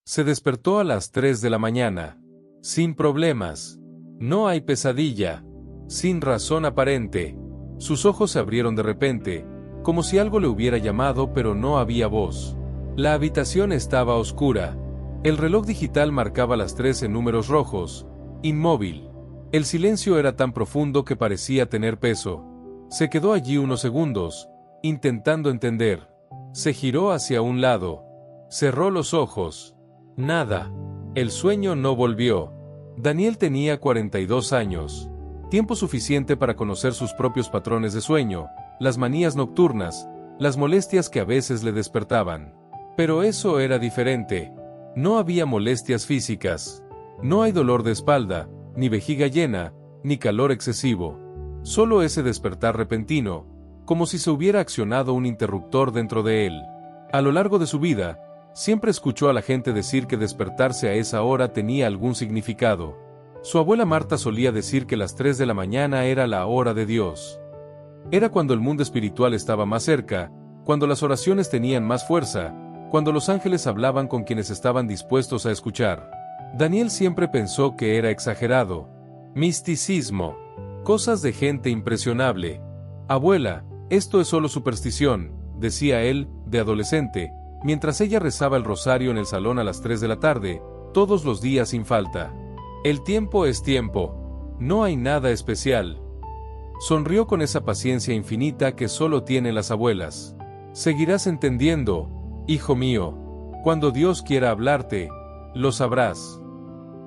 Se despertó a las 3 de la mañana. Sin problemas. No hay pesadilla. Sin razón aparente. Sus ojos se abrieron de repente, como si algo le hubiera llamado, pero no había voz. La habitación estaba oscura. El reloj digital marcaba las 3 en números rojos, inmóvil. El silencio era tan profundo que parecía tener peso. Se quedó allí unos segundos, intentando entender. Se giró hacia un lado. Cerró los ojos. Nada. El sueño no volvió. Daniel tenía 42 años. Tiempo suficiente para conocer sus propios patrones de sueño, las manías nocturnas, las molestias que a veces le despertaban. Pero eso era diferente. No había molestias físicas. No hay dolor de espalda, ni vejiga llena, ni calor excesivo. Solo ese despertar repentino, como si se hubiera accionado un interruptor dentro de él. A lo largo de su vida, siempre escuchó a la gente decir que despertarse a esa hora tenía algún significado. Su abuela Marta solía decir que las 3 de la mañana era la hora de Dios. Era cuando el mundo espiritual estaba más cerca, cuando las oraciones tenían más fuerza, cuando los ángeles hablaban con quienes estaban dispuestos a escuchar. Daniel siempre pensó que era exagerado. Misticismo. Cosas de gente impresionable. Abuela, esto es solo superstición, decía él, de adolescente, mientras ella rezaba el rosario en el salón a las 3 de la tarde, todos los días sin falta. El tiempo es tiempo. No hay nada especial. Sonrió con esa paciencia infinita que solo tienen las abuelas. Seguirás entendiendo, hijo mío. Cuando Dios quiera hablarte, lo sabrás.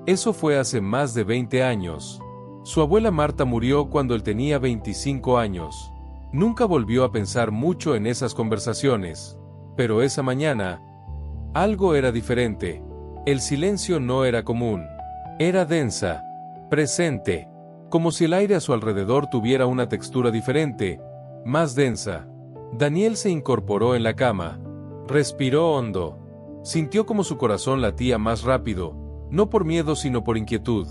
Eso fue hace más de 20 años. Su abuela Marta murió cuando él tenía 25 años. Nunca volvió a pensar mucho en esas conversaciones. Pero esa mañana, algo era diferente. El silencio no era común. Era densa, presente, como si el aire a su alrededor tuviera una textura diferente, más densa. Daniel se incorporó en la cama. Respiró hondo. Sintió como su corazón latía más rápido, no por miedo sino por inquietud.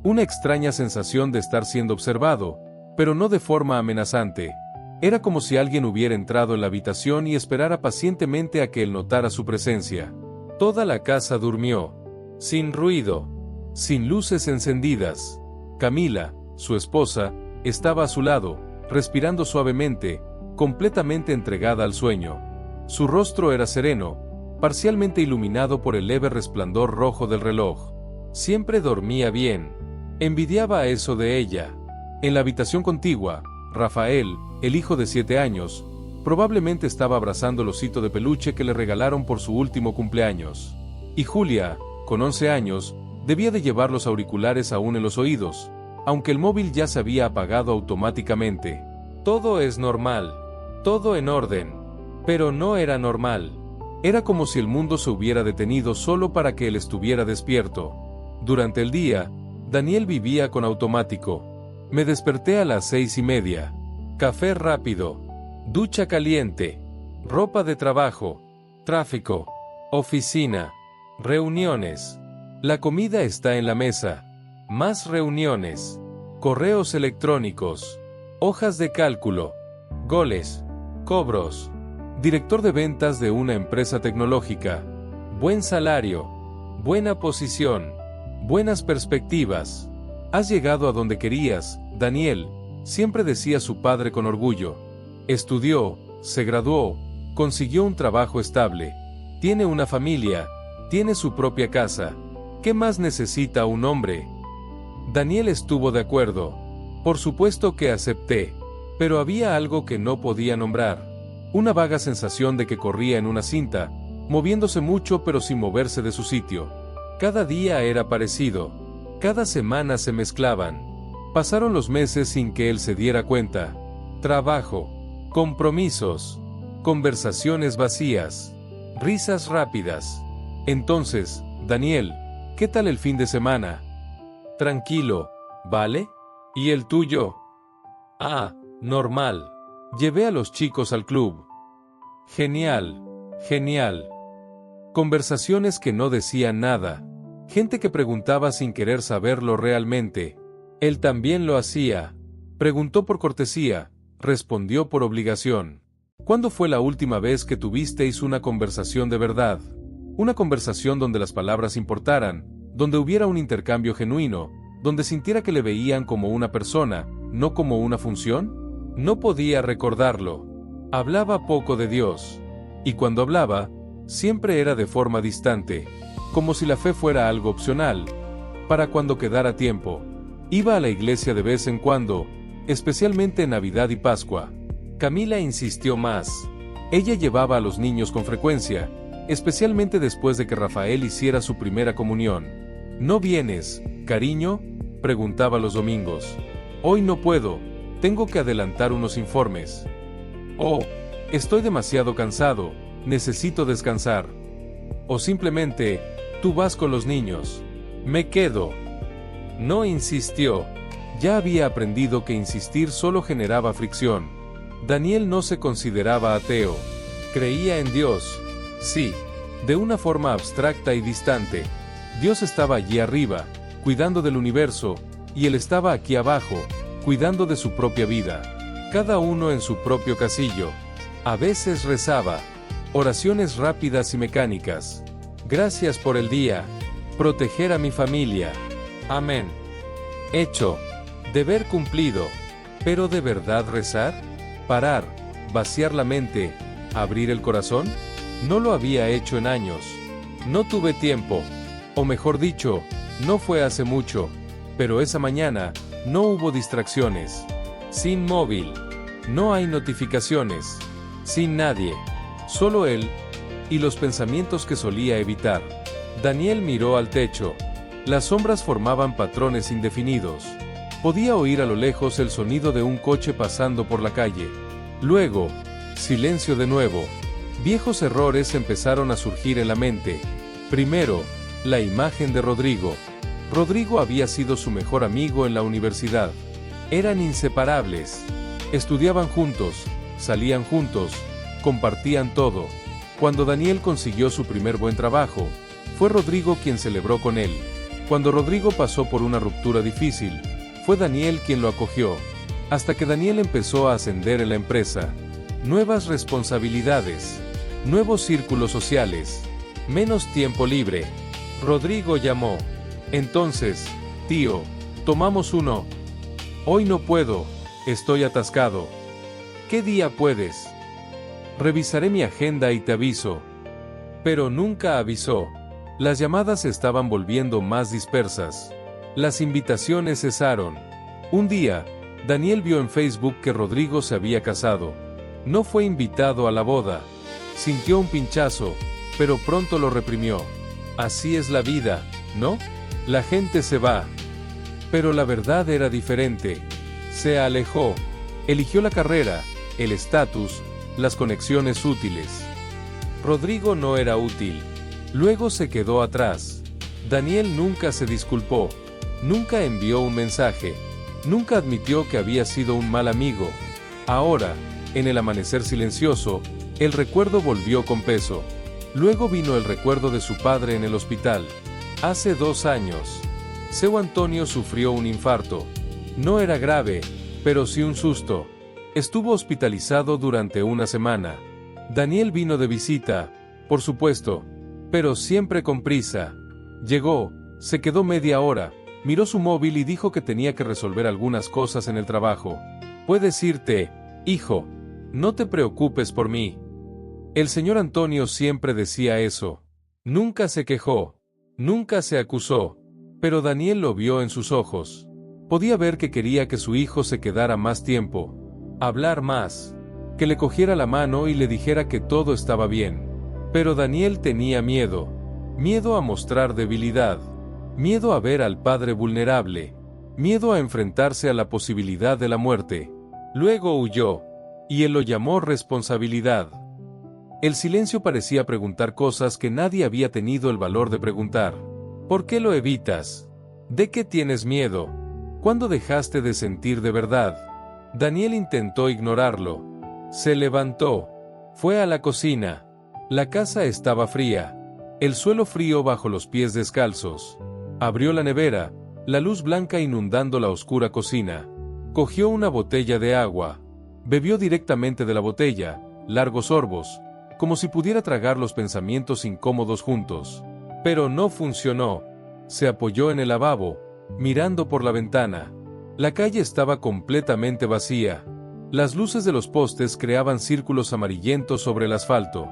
Una extraña sensación de estar siendo observado, pero no de forma amenazante. Era como si alguien hubiera entrado en la habitación y esperara pacientemente a que él notara su presencia. Toda la casa durmió. Sin ruido. Sin luces encendidas. Camila, su esposa, estaba a su lado, respirando suavemente, completamente entregada al sueño. Su rostro era sereno, parcialmente iluminado por el leve resplandor rojo del reloj. Siempre dormía bien. Envidiaba eso de ella. En la habitación contigua, Rafael, el hijo de 7 años, probablemente estaba abrazando el osito de peluche que le regalaron por su último cumpleaños. Y Julia, con 11 años, debía de llevar los auriculares aún en los oídos, aunque el móvil ya se había apagado automáticamente. Todo es normal. Todo en orden. Pero no era normal. Era como si el mundo se hubiera detenido solo para que él estuviera despierto. Durante el día, Daniel vivía con automático. Me desperté a las 6:30. Café rápido. Ducha caliente. Ropa de trabajo. Tráfico. Oficina. Reuniones. La comida está en la mesa. Más reuniones. Correos electrónicos. Hojas de cálculo. Goles. Cobros. Director de ventas de una empresa tecnológica. Buen salario. Buena posición. Buenas perspectivas. Has llegado a donde querías, Daniel, siempre decía su padre con orgullo. Estudió, se graduó, consiguió un trabajo estable. Tiene una familia, tiene su propia casa. ¿Qué más necesita un hombre? Daniel estuvo de acuerdo. Por supuesto que acepté. Pero había algo que no podía nombrar. Una vaga sensación de que corría en una cinta, moviéndose mucho pero sin moverse de su sitio. Cada día era parecido. Cada semana se mezclaban. Pasaron los meses sin que él se diera cuenta. Trabajo, compromisos, conversaciones vacías, risas rápidas. Entonces, Daniel, ¿qué tal el fin de semana? Tranquilo, ¿vale? ¿Y el tuyo? Ah, normal. Llevé a los chicos al club. Genial, genial. Conversaciones que no decían nada. Gente que preguntaba sin querer saberlo realmente. Él también lo hacía. Preguntó por cortesía, respondió por obligación. ¿Cuándo fue la última vez que tuvisteis una conversación de verdad? Una conversación donde las palabras importaran, donde hubiera un intercambio genuino, donde sintiera que le veían como una persona, no como una función. No podía recordarlo. Hablaba poco de Dios. Y cuando hablaba, siempre era de forma distante, como si la fe fuera algo opcional, para cuando quedara tiempo. Iba a la iglesia de vez en cuando, especialmente en Navidad y Pascua. Camila insistió más. Ella llevaba a los niños con frecuencia, especialmente después de que Rafael hiciera su primera comunión. ¿No vienes, cariño?, preguntaba los domingos. Hoy no puedo, tengo que adelantar unos informes. Oh, estoy demasiado cansado, necesito descansar. O simplemente, tú vas con los niños. Me quedo. No insistió. Ya había aprendido que insistir solo generaba fricción. Daniel no se consideraba ateo. Creía en Dios. Sí, de una forma abstracta y distante. Dios estaba allí arriba, cuidando del universo, y él estaba aquí abajo, cuidando de su propia vida. Cada uno en su propio casillo. A veces rezaba. Oraciones rápidas y mecánicas. Gracias por el día. Proteger a mi familia. Amén. Hecho. Deber cumplido. ¿Pero de verdad rezar? Parar. Vaciar la mente. ¿Abrir el corazón? No lo había hecho en años. No tuve tiempo. O mejor dicho, no fue hace mucho. Pero esa mañana, no hubo distracciones. Sin móvil. No hay notificaciones. Sin nadie. Solo él. Y los pensamientos que solía evitar. Daniel miró al techo. Las sombras formaban patrones indefinidos. Podía oír a lo lejos el sonido de un coche pasando por la calle. Luego, silencio de nuevo. Viejos errores empezaron a surgir en la mente. Primero, la imagen de Rodrigo. Rodrigo había sido su mejor amigo en la universidad. Eran inseparables. Estudiaban juntos, salían juntos, compartían todo. Cuando Daniel consiguió su primer buen trabajo, fue Rodrigo quien celebró con él. Cuando Rodrigo pasó por una ruptura difícil, fue Daniel quien lo acogió. Hasta que Daniel empezó a ascender en la empresa. Nuevas responsabilidades, nuevos círculos sociales, menos tiempo libre. Rodrigo llamó. Entonces, tío, tomamos uno. Hoy no puedo, estoy atascado. ¿Qué día puedes? Revisaré mi agenda y te aviso. Pero nunca avisó. Las llamadas se estaban volviendo más dispersas. Las invitaciones cesaron. Un día, Daniel vio en Facebook que Rodrigo se había casado. No fue invitado a la boda. Sintió un pinchazo, pero pronto lo reprimió. Así es la vida, ¿no? La gente se va. Pero la verdad era diferente. Se alejó. Eligió la carrera, el estatus, las conexiones útiles. Rodrigo no era útil. Luego se quedó atrás. Daniel nunca se disculpó. Nunca envió un mensaje. Nunca admitió que había sido un mal amigo. Ahora, en el amanecer silencioso, el recuerdo volvió con peso. Luego vino el recuerdo de su padre en el hospital. Hace 2 años. Seu Antonio sufrió un infarto. No era grave, pero sí un susto. Estuvo hospitalizado durante una semana. Daniel vino de visita, por supuesto, pero siempre con prisa. Llegó, se quedó media hora, miró su móvil y dijo que tenía que resolver algunas cosas en el trabajo. Puedes irte, hijo. No te preocupes por mí. El señor Antonio siempre decía eso. Nunca se quejó. Nunca se acusó. Pero Daniel lo vio en sus ojos. Podía ver que quería que su hijo se quedara más tiempo. Hablar más. Que le cogiera la mano y le dijera que todo estaba bien. Pero Daniel tenía miedo. Miedo a mostrar debilidad. Miedo a ver al padre vulnerable. Miedo a enfrentarse a la posibilidad de la muerte. Luego huyó. Y él lo llamó responsabilidad. El silencio parecía preguntar cosas que nadie había tenido el valor de preguntar. ¿Por qué lo evitas? ¿De qué tienes miedo? ¿Cuándo dejaste de sentir de verdad? Daniel intentó ignorarlo. Se levantó. Fue a la cocina. La casa estaba fría. El suelo frío bajo los pies descalzos. Abrió la nevera, la luz blanca inundando la oscura cocina. Cogió una botella de agua. Bebió directamente de la botella, largos sorbos. como si pudiera tragar los pensamientos incómodos juntos. Pero no funcionó. Se apoyó en el lavabo, mirando por la ventana. La calle estaba completamente vacía. Las luces de los postes creaban círculos amarillentos sobre el asfalto.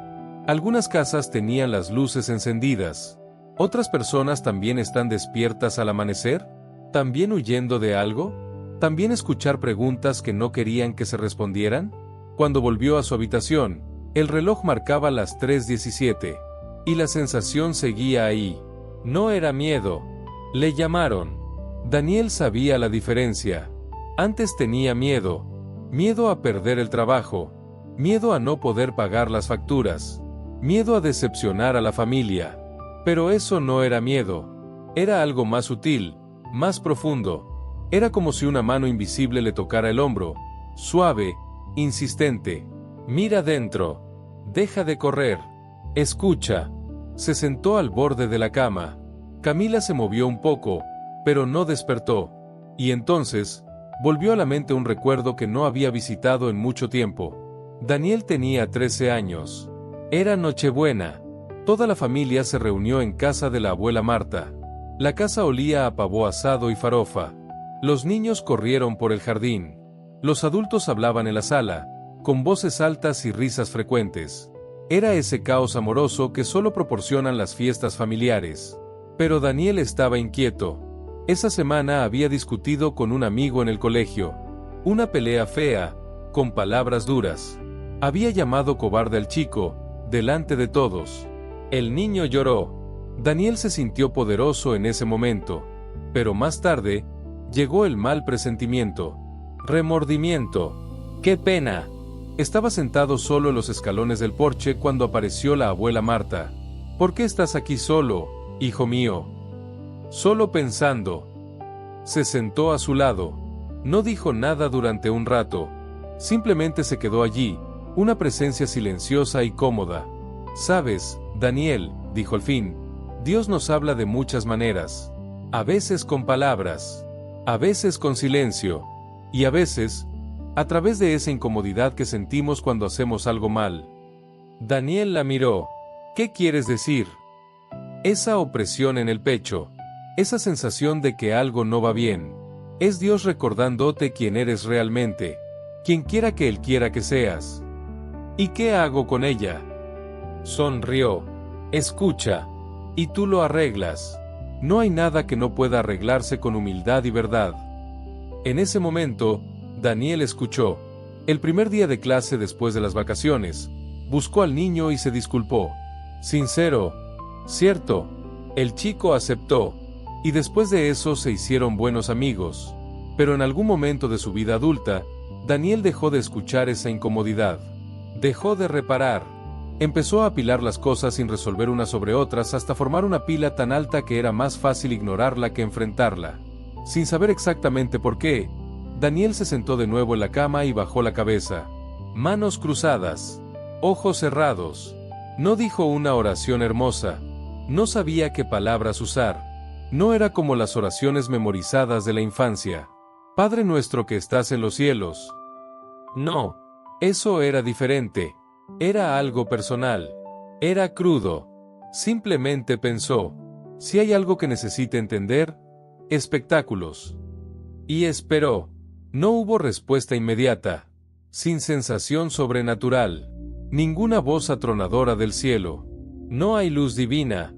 Algunas casas tenían las luces encendidas. ¿Otras personas también están despiertas al amanecer? ¿También huyendo de algo? ¿También escuchar preguntas que no querían que se respondieran? Cuando volvió a su habitación, el reloj marcaba las 3:17. Y la sensación seguía ahí. No era miedo. Le llamaron. Daniel sabía la diferencia. Antes tenía miedo. Miedo a perder el trabajo. Miedo a no poder pagar las facturas. Miedo a decepcionar a la familia. Pero eso no era miedo. Era algo más sutil, más profundo. Era como si una mano invisible le tocara el hombro. Suave, insistente. Mira dentro. Deja de correr. Escucha. Se sentó al borde de la cama. Camila se movió un poco, pero no despertó. Y entonces, volvió a la mente un recuerdo que no había visitado en mucho tiempo. Daniel tenía 13 años. Era Nochebuena. Toda la familia se reunió en casa de la abuela Marta. La casa olía a pavó asado y farofa. Los niños corrieron por el jardín. Los adultos hablaban en la sala, con voces altas y risas frecuentes. Era ese caos amoroso que solo proporcionan las fiestas familiares. Pero Daniel estaba inquieto. Esa semana había discutido con un amigo en el colegio. Una pelea fea, con palabras duras. Había llamado cobarde al chico, delante de todos. El niño lloró. Daniel se sintió poderoso en ese momento. Pero más tarde, llegó el mal presentimiento. Remordimiento. ¡Qué pena! Estaba sentado solo en los escalones del porche cuando apareció la abuela Marta. ¿Por qué estás aquí solo, hijo mío? Solo pensando. Se sentó a su lado. No dijo nada durante un rato. Simplemente se quedó allí, una presencia silenciosa y cómoda. «Sabes, Daniel», dijo al fin, «Dios nos habla de muchas maneras. A veces con palabras, a veces con silencio, y a veces, a través de esa incomodidad que sentimos cuando hacemos algo mal». Daniel la miró. «¿Qué quieres decir?» Esa opresión en el pecho, esa sensación de que algo no va bien, es Dios recordándote quién eres realmente, quien quiera que Él quiera que seas. ¿Y qué hago con ella? Sonrió. Escucha. Y tú lo arreglas. No hay nada que no pueda arreglarse con humildad y verdad. En ese momento, Daniel escuchó. El primer día de clase después de las vacaciones, buscó al niño y se disculpó. Sincero. Cierto. El chico aceptó. Y después de eso se hicieron buenos amigos. Pero en algún momento de su vida adulta, Daniel dejó de escuchar esa incomodidad. Dejó de reparar. Empezó a apilar las cosas sin resolver unas sobre otras hasta formar una pila tan alta que era más fácil ignorarla que enfrentarla. Sin saber exactamente por qué, Daniel se sentó de nuevo en la cama y bajó la cabeza. Manos cruzadas. Ojos cerrados. No dijo una oración hermosa. No sabía qué palabras usar. No era como las oraciones memorizadas de la infancia. Padre nuestro que estás en los cielos. No. Eso era diferente. Era algo personal. Era crudo. Simplemente pensó, si hay algo que necesite entender, espectáculos. Y esperó. No hubo respuesta inmediata. Sin sensación sobrenatural. Ninguna voz atronadora del cielo. No hay luz divina.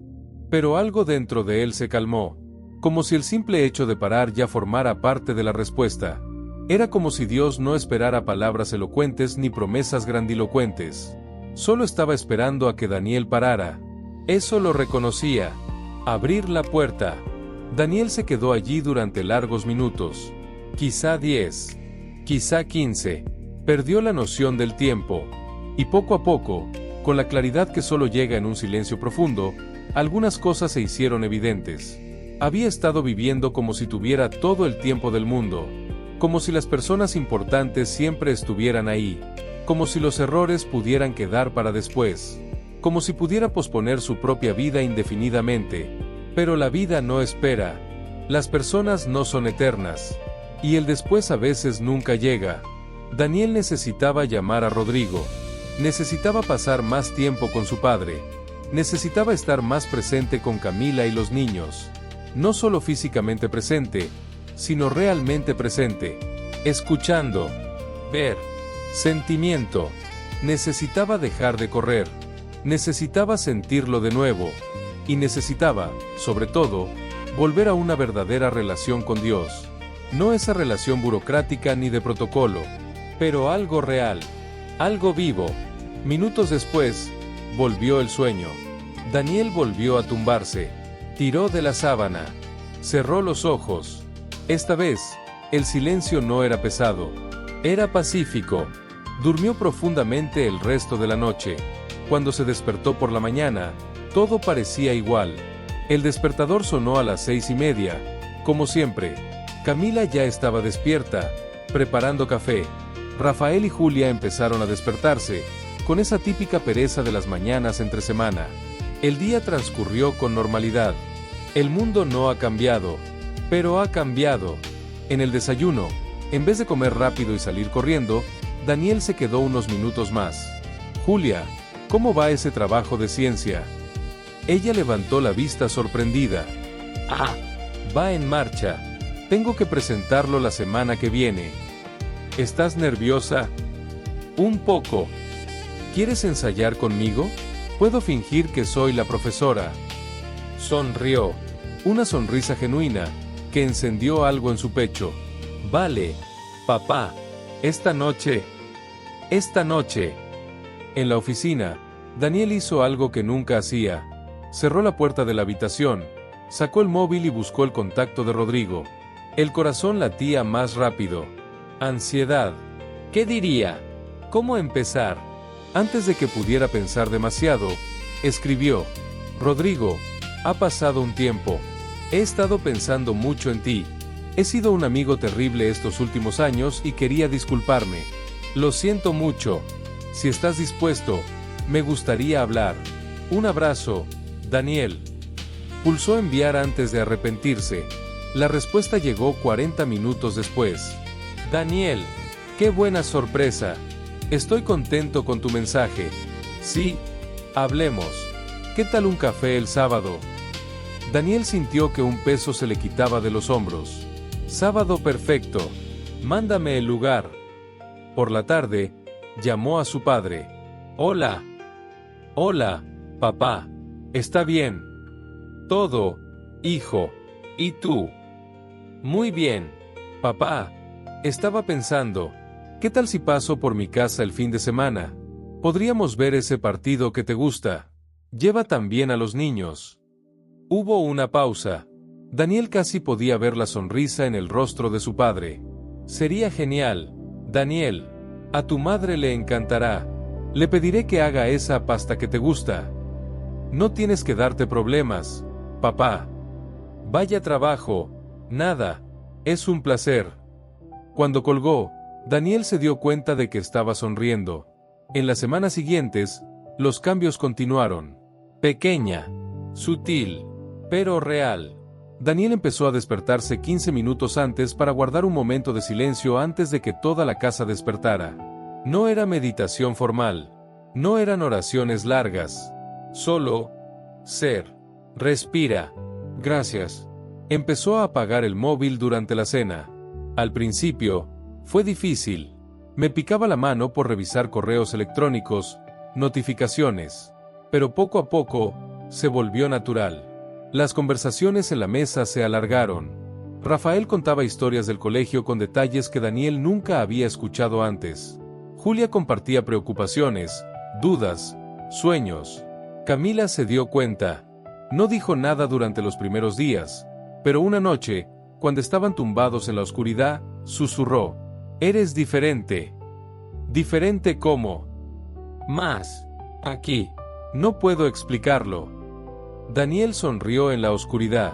Pero algo dentro de él se calmó. Como si el simple hecho de parar ya formara parte de la respuesta. Era como si Dios no esperara palabras elocuentes ni promesas grandilocuentes. Solo estaba esperando a que Daniel parara. Eso lo reconocía. Abrir la puerta. Daniel se quedó allí durante largos minutos. Quizá 10. Quizá 15. Perdió la noción del tiempo. Y poco a poco, con la claridad que solo llega en un silencio profundo, algunas cosas se hicieron evidentes. Había estado viviendo como si tuviera todo el tiempo del mundo. Como si las personas importantes siempre estuvieran ahí. Como si los errores pudieran quedar para después. Como si pudiera posponer su propia vida indefinidamente. Pero la vida no espera. Las personas no son eternas. Y el después a veces nunca llega. Daniel necesitaba llamar a Rodrigo. Necesitaba pasar más tiempo con su padre. Necesitaba estar más presente con Camila y los niños. No solo físicamente presente, sino realmente presente. Escuchando. Ver. Sentimiento. Necesitaba dejar de correr. Necesitaba sentirlo de nuevo. Y necesitaba, sobre todo, volver a una verdadera relación con Dios. No esa relación burocrática ni de protocolo, pero algo real, algo vivo. Minutos después, volvió el sueño. Daniel volvió a tumbarse, tiró de la sábana, cerró los ojos. Esta vez, el silencio no era pesado, era pacífico. Durmió profundamente el resto de la noche. Cuando se despertó por la mañana, todo parecía igual. El despertador sonó a las 6:30, como siempre. Camila ya estaba despierta, preparando café. Rafael y Julia empezaron a despertarse, con esa típica pereza de las mañanas entre semana. El día transcurrió con normalidad. El mundo no ha cambiado, pero ha cambiado. En el desayuno, en vez de comer rápido y salir corriendo, Daniel se quedó unos minutos más. Julia, ¿cómo va ese trabajo de ciencia? Ella levantó la vista sorprendida. Ah, va en marcha. Tengo que presentarlo la semana que viene. ¿Estás nerviosa? Un poco. ¿Quieres ensayar conmigo? Puedo fingir que soy la profesora. Sonrió. Una sonrisa genuina, que encendió algo en su pecho. Vale, papá. Esta noche. En la oficina, Daniel hizo algo que nunca hacía. Cerró la puerta de la habitación, sacó el móvil y buscó el contacto de Rodrigo. El corazón latía más rápido. Ansiedad. ¿Qué diría? ¿Cómo empezar? Antes de que pudiera pensar demasiado, escribió: Rodrigo, ha pasado un tiempo. He estado pensando mucho en ti. He sido un amigo terrible estos últimos años y quería disculparme. Lo siento mucho. Si estás dispuesto, me gustaría hablar. Un abrazo, Daniel. Pulsó enviar antes de arrepentirse. La respuesta llegó 40 minutos después. Daniel, qué buena sorpresa. Estoy contento con tu mensaje. Sí, hablemos. ¿Qué tal un café el sábado? Daniel sintió que un peso se le quitaba de los hombros. Sábado perfecto. Mándame el lugar. Por la tarde, llamó a su padre. Hola. Hola, papá. ¿Está bien? Todo, hijo. ¿Y tú? Muy bien, papá. Estaba pensando, ¿qué tal si paso por mi casa el fin de semana? Podríamos ver ese partido que te gusta. Lleva también a los niños. Hubo una pausa. Daniel casi podía ver la sonrisa en el rostro de su padre. Sería genial, Daniel. A tu madre le encantará. Le pediré que haga esa pasta que te gusta. No tienes que darte problemas, papá. Vaya trabajo. Nada. Es un placer. Cuando colgó, Daniel se dio cuenta de que estaba sonriendo. En las semanas siguientes, los cambios continuaron. Pequeña, sutil, pero real. Daniel empezó a despertarse 15 minutos antes para guardar un momento de silencio antes de que toda la casa despertara. No era meditación formal. No eran oraciones largas. Solo ser. Respira. Gracias. Empezó a apagar el móvil durante la cena. Al principio, fue difícil. Me picaba la mano por revisar correos electrónicos, notificaciones. Pero poco a poco, se volvió natural. Las conversaciones en la mesa se alargaron. Rafael contaba historias del colegio con detalles que Daniel nunca había escuchado antes. Julia compartía preocupaciones, dudas, sueños. Camila se dio cuenta. No dijo nada durante los primeros días, pero una noche, cuando estaban tumbados en la oscuridad, susurró: «Eres diferente». ¿Diferente cómo? Más. Aquí. No puedo explicarlo. Daniel sonrió en la oscuridad.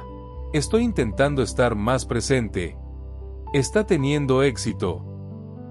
Estoy intentando estar más presente. Está teniendo éxito.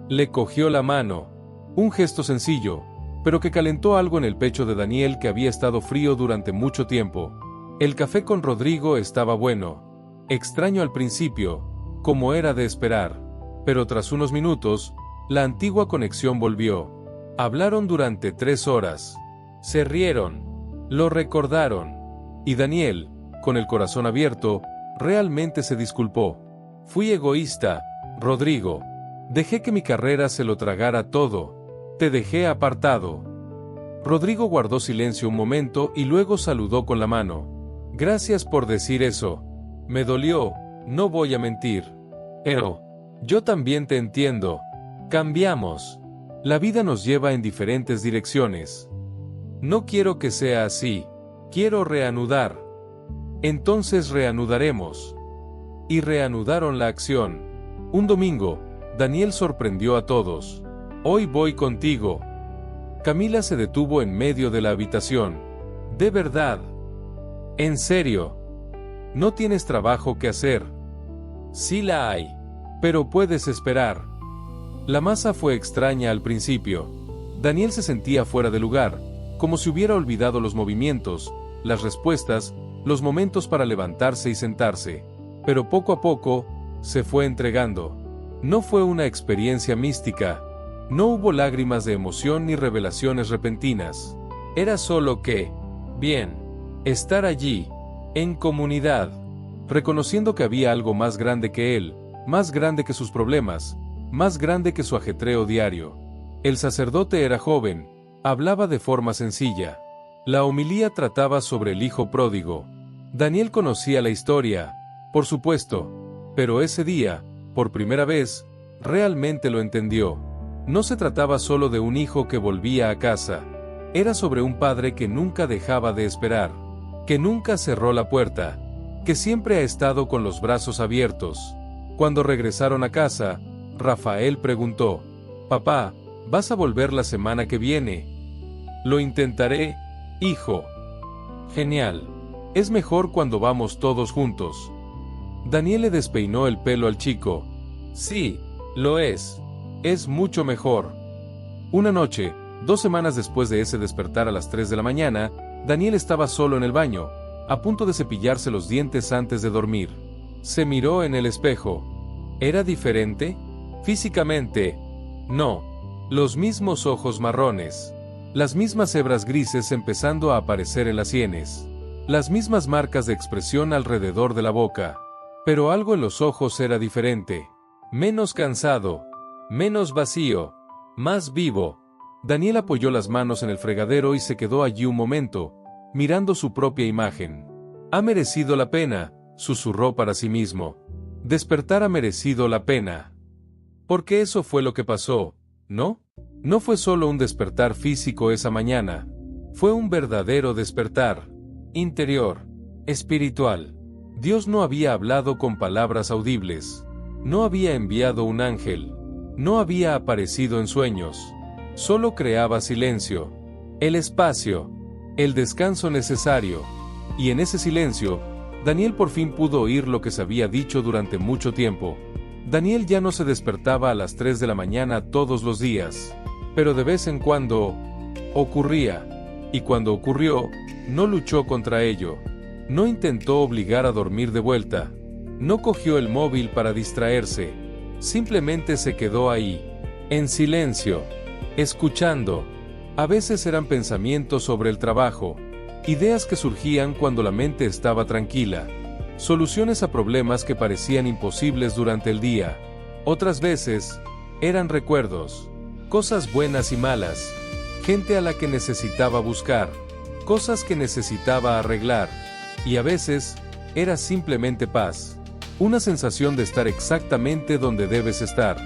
Le cogió la mano. Un gesto sencillo, pero que calentó algo en el pecho de Daniel que había estado frío durante mucho tiempo. El café con Rodrigo estaba bueno. Extraño al principio, como era de esperar. Pero tras unos minutos, la antigua conexión volvió. Hablaron durante 3 horas. Se rieron. Lo recordaron. Y Daniel, con el corazón abierto, realmente se disculpó. Fui egoísta, Rodrigo. Dejé que mi carrera se lo tragara todo. Te dejé apartado. Rodrigo guardó silencio un momento y luego saludó con la mano. Gracias por decir eso. Me dolió, no voy a mentir. Pero, yo también te entiendo. Cambiamos. La vida nos lleva en diferentes direcciones. No quiero que sea así. Quiero reanudar. Entonces reanudaremos. Y reanudaron la acción. Un domingo, Daniel sorprendió a todos. Hoy voy contigo. Camila se detuvo en medio de la habitación. ¿De verdad? ¿En serio? ¿No tienes trabajo que hacer? Sí la hay. Pero puedes esperar. La masa fue extraña al principio. Daniel se sentía fuera de lugar, como si hubiera olvidado los movimientos, las respuestas, los momentos para levantarse y sentarse. Pero poco a poco, se fue entregando. No fue una experiencia mística. No hubo lágrimas de emoción ni revelaciones repentinas. Era solo estar allí, en comunidad, reconociendo que había algo más grande que él, más grande que sus problemas, más grande que su ajetreo diario. El sacerdote era joven, hablaba de forma sencilla. La homilía trataba sobre el hijo pródigo. Daniel conocía la historia, por supuesto, pero ese día, por primera vez, realmente lo entendió. No se trataba solo de un hijo que volvía a casa. Era sobre un padre que nunca dejaba de esperar, que nunca cerró la puerta, que siempre ha estado con los brazos abiertos. Cuando regresaron a casa, Rafael preguntó: «Papá, ¿vas a volver la semana que viene?» «Lo intentaré, hijo». «Genial. Es mejor cuando vamos todos juntos». Daniel le despeinó el pelo al chico. «Sí, lo es. Es mucho mejor». Una noche, 2 semanas después de ese despertar a las 3 de la mañana, Daniel estaba solo en el baño, a punto de cepillarse los dientes antes de dormir. Se miró en el espejo. ¿Era diferente? Físicamente, no. Los mismos ojos marrones. Las mismas hebras grises empezando a aparecer en las sienes. Las mismas marcas de expresión alrededor de la boca. Pero algo en los ojos era diferente. Menos cansado. Menos vacío. Más vivo. Daniel apoyó las manos en el fregadero y se quedó allí un momento, mirando su propia imagen. «Ha merecido la pena», susurró para sí mismo. «Despertar ha merecido la pena». Porque eso fue lo que pasó, ¿no? No fue solo un despertar físico esa mañana. Fue un verdadero despertar. Interior. Espiritual. Dios no había hablado con palabras audibles. No había enviado un ángel. No había aparecido en sueños. Solo creaba silencio. El espacio. El descanso necesario. Y en ese silencio, Daniel por fin pudo oír lo que se había dicho durante mucho tiempo. Daniel ya no se despertaba a las 3 de la mañana todos los días. Pero de vez en cuando, ocurría. Y cuando ocurrió, no luchó contra ello. No intentó obligar a dormir de vuelta. No cogió el móvil para distraerse. Simplemente se quedó ahí, en silencio, escuchando. A veces eran pensamientos sobre el trabajo, ideas que surgían cuando la mente estaba tranquila, soluciones a problemas que parecían imposibles durante el día. Otras veces, eran recuerdos, cosas buenas y malas, gente a la que necesitaba buscar, cosas que necesitaba arreglar, y a veces, era simplemente paz. Una sensación de estar exactamente donde debes estar.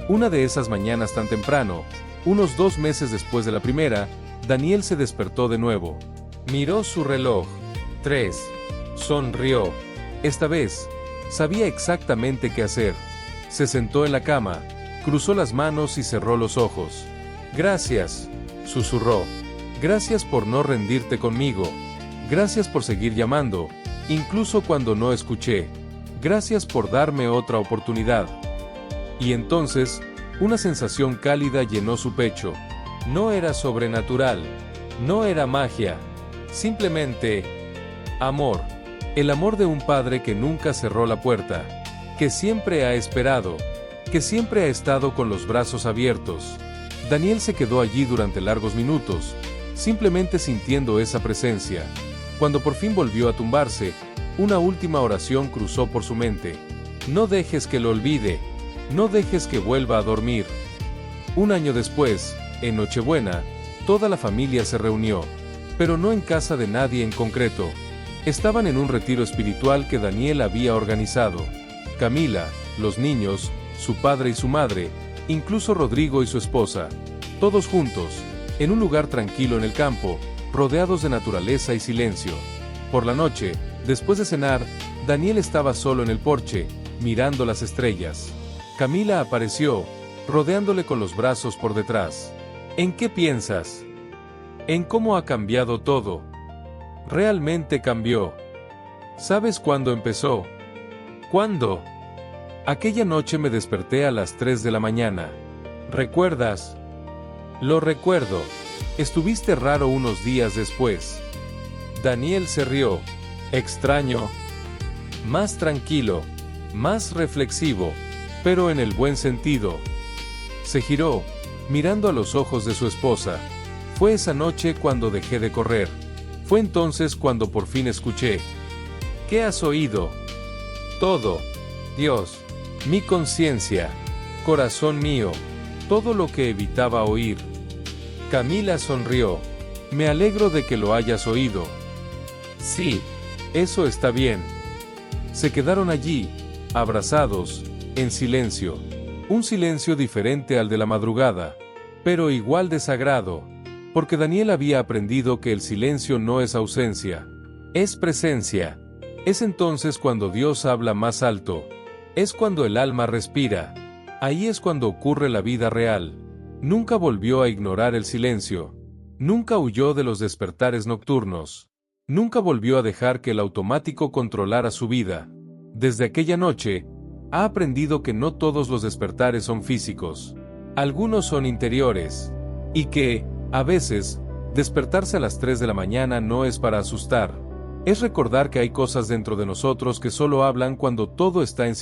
Una de esas mañanas tan temprano, unos 2 meses después de la primera, Daniel se despertó de nuevo. Miró su reloj. 3. Sonrió. Esta vez, sabía exactamente qué hacer. Se sentó en la cama, cruzó las manos y cerró los ojos. «Gracias», susurró. «Gracias por no rendirte conmigo. Gracias por seguir llamando, incluso cuando no escuché. Gracias por darme otra oportunidad». Y entonces, una sensación cálida llenó su pecho. No era sobrenatural. No era magia. Simplemente, amor. El amor de un padre que nunca cerró la puerta. Que siempre ha esperado. Que siempre ha estado con los brazos abiertos. Daniel se quedó allí durante largos minutos, simplemente sintiendo esa presencia. Cuando por fin volvió a tumbarse, una última oración cruzó por su mente. No dejes que lo olvide, no dejes que vuelva a dormir. Un año después, en Nochebuena, toda la familia se reunió, pero no en casa de nadie en concreto. Estaban en un retiro espiritual que Daniel había organizado. Camila, los niños, su padre y su madre, incluso Rodrigo y su esposa, todos juntos, en un lugar tranquilo en el campo, rodeados de naturaleza y silencio. Por la noche, después de cenar, Daniel estaba solo en el porche, mirando las estrellas. Camila apareció, rodeándole con los brazos por detrás. ¿En qué piensas? En cómo ha cambiado todo. Realmente cambió. ¿Sabes cuándo empezó? ¿Cuándo? Aquella noche me desperté a las 3 de la mañana. ¿Recuerdas? Lo recuerdo. Estuviste raro unos días después. Daniel se rió. Extraño. Más tranquilo, más reflexivo, pero en el buen sentido. Se giró, mirando a los ojos de su esposa. Fue esa noche cuando dejé de correr. Fue entonces cuando por fin escuché. ¿Qué has oído? Todo. Dios. Mi conciencia. Corazón mío. Todo lo que evitaba oír. Camila sonrió. Me alegro de que lo hayas oído. Sí. Eso está bien. Se quedaron allí, abrazados, en silencio. Un silencio diferente al de la madrugada, pero igual de sagrado, porque Daniel había aprendido que el silencio no es ausencia, es presencia. Es entonces cuando Dios habla más alto, es cuando el alma respira, ahí es cuando ocurre la vida real. Nunca volvió a ignorar el silencio, nunca huyó de los despertares nocturnos, nunca volvió a dejar que el automático controlara su vida. Desde aquella noche, ha aprendido que no todos los despertares son físicos, algunos son interiores, y que, a veces, despertarse a las 3 de la mañana no es para asustar, es recordar que hay cosas dentro de nosotros que solo hablan cuando todo está en silencio.